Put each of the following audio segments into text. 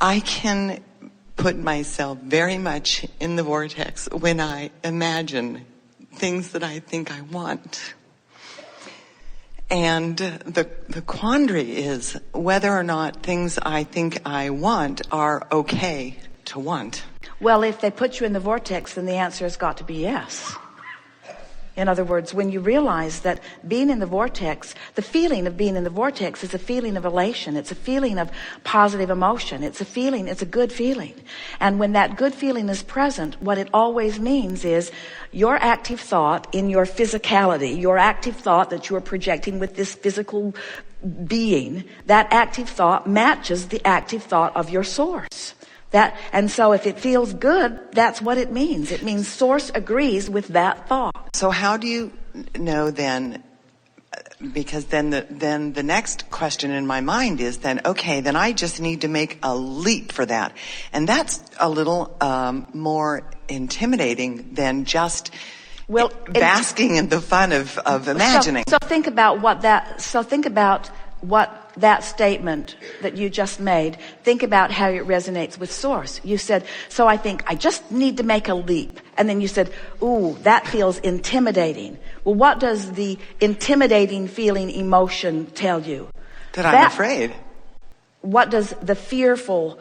I can put myself very much in the vortex when I imagine things that I think I want. And the quandary is whether or not things I think I want are okay to want. Well, if they put you in the vortex, then the answer has got to be yes. In other words, when you realize that being in the vortex, the feeling of being in the vortex is a feeling of elation. It's a feeling of positive emotion. It's a good feeling. And when that good feeling is present, what it always means is your active thought in your physicality, your active thought that you are projecting with this physical being, that active thought matches the active thought of your source. And so if it feels good, that's what it means. It means source agrees with that thought. So how do you know then, because then the next question in my mind is then, okay, then I just need to make a leap for that. And that's a little more intimidating than just basking in the fun of imagining. So think about what that statement that you just made, think about how it resonates with source. You said, so I think I just need to make a leap. And then you said, ooh, that feels intimidating. Well, what does the intimidating feeling emotion tell you? That I'm afraid. What does the fearful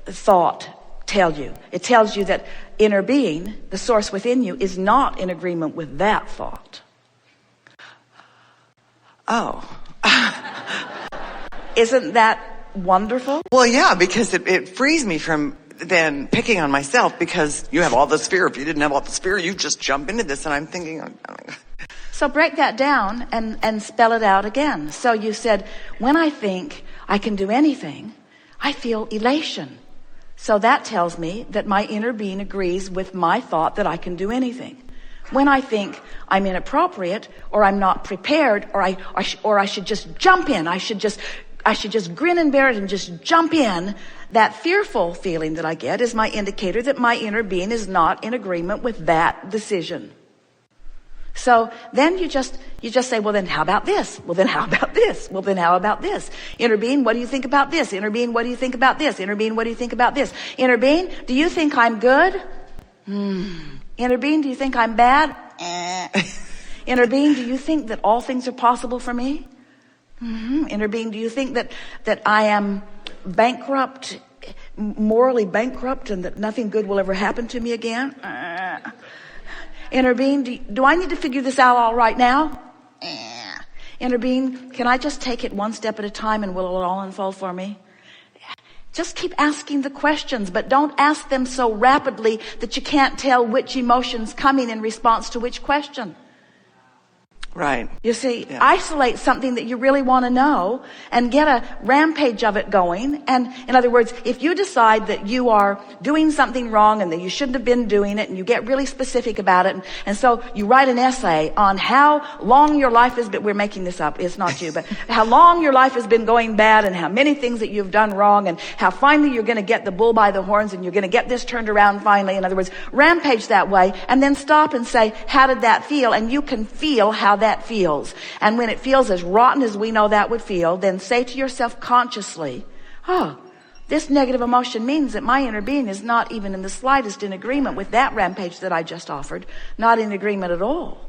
thought tell you? It tells you that inner being, the source within you, is not in agreement with that thought. Oh. Isn't that wonderful? Well, yeah, because it frees me from then picking on myself, because you have all this fear. If you didn't have all this fear, you just jump into this. And I'm thinking, So break that down and spell it out again. So you said, when I think I can do anything, I feel elation. So that tells me that my inner being agrees with my thought that I can do anything. When I think I'm inappropriate, or I'm not prepared, or I should just jump in, I should just grin and bear it and just jump in, that fearful feeling that I get is my indicator that my inner being is not in agreement with that decision. So then you just say, well, then how about this? Well, then how about this? Well, then how about this? Inner being, what do you think about this? Inner being, what do you think about this? Inner being, what do you think about this? Inner being, do you think I'm good? Inner being, do you think I'm bad? Inner being, do you think that all things are possible for me? Inner being, do you think that I am bankrupt, morally bankrupt, and that nothing good will ever happen to me again? Inner being, do I need to figure this out all right now? Inner being, can I just take it one step at a time and will it all unfold for me? Just keep asking the questions, but don't ask them so rapidly that you can't tell which emotion's coming in response to which question. Right. You see, isolate something that you really want to know and get a rampage of it going. And in other words, if you decide that you are doing something wrong and that you shouldn't have been doing it, and you get really specific about it, and so you write an essay on how long your life has been, we're making this up, it's not you, but how long your life has been going bad, and how many things that you've done wrong, and how finally you're going to get the bull by the horns, and you're going to get this turned around finally. In other words, rampage that way, and then stop and say, how did that feel? And you can feel how that feels. And when it feels as rotten as we know that would feel, then say to yourself consciously, this negative emotion means that my inner being is not even in the slightest in agreement with that rampage that I just offered. Not in agreement at all.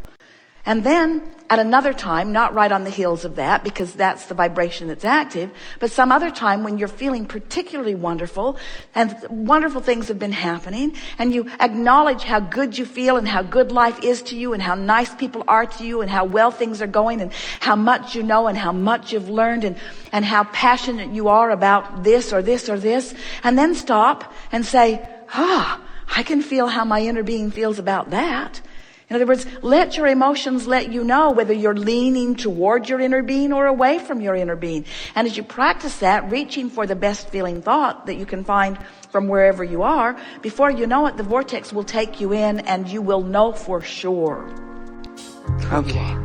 And then at another time, not right on the heels of that, because that's the vibration that's active, but some other time when you're feeling particularly wonderful and wonderful things have been happening, and you acknowledge how good you feel and how good life is to you and how nice people are to you and how well things are going and how much you know and how much you've learned and how passionate you are about this or this or this, and then stop and say, I can feel how my inner being feels about that. In other words, let your emotions let you know whether you're leaning toward your inner being or away from your inner being. And as you practice that, reaching for the best feeling thought that you can find from wherever you are, before you know it, the vortex will take you in and you will know for sure. Okay.